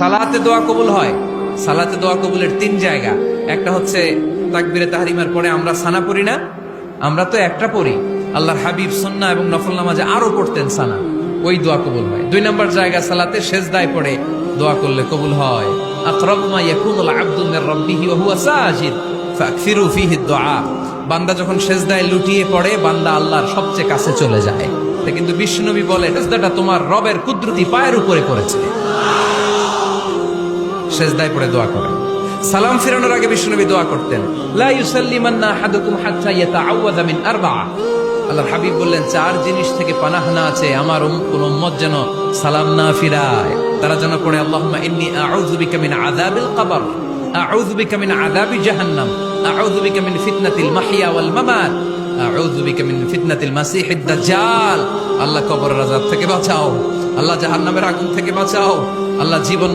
সালাতে দোয়া কবুল হয়। সালাতে দোয়া কবুলের তিন জায়গা। একটা হচ্ছে তাকবীরে তাহরিমার পরে আমরা সানা পড়ি না, আমরা তো একটা পড়ি, আল্লাহর হাবিব সুন্নাহ এবং নফল নামাজে আরো পড়তেন সানা, ওই দোয়া কবুল হয়। দুই নম্বর জায়গা সালাতে সেজদায় পড়ে দোয়া করলে কবুল হয়। আকরাবু মা ইয়াকুনুল আবদু মির রাব্বিহি ওয়া হুয়া সাজিদ ফাকসিরু ফীহি দুআ। বান্দা যখন সেজদায় লুটিয়ে পড়ে, বান্দা আল্লাহর সবচেয়ে কাছে চলে যায়। কিন্তু বিশ্বনবী বলে, সেজদাটা তোমার রবের কুদরতি পায়ের উপরে করেছে। সেজদায় পড়ে দোয়া করেন। সালাম ফিরানোর আগে বিশ্বনবী দোয়া করতেন, লা ইউসাল্লিমান্না আহাদুকুম হাত্তা ইয়াতাআওয়াযা মিন আরবা'a। আল্লাহর হাবিব বললেন, চার জিনিস থেকে পানাহ না আছে আমার কোন উম্মত যেন সালাম না ফিরায়। তারা যেন পড়ে, আল্লাহুম্মা ইন্নী আউযু বিকা মিন আযাবিল কবর, আউযু বিকা মিন আযাবি জাহান্নাম, আউযু বিকা মিন ফিতনাতিল মাহইয়া ওয়াল মামাত, আউযু বিকা মিন ফিতনাতিল মাসিহিদ দাজ্জাল। আল্লাহ কবরের আযাব থেকে বাঁচাও, আল্লাহ জাহান্নামের আগুন থেকে বাঁচাও, আল্লাহ জীবন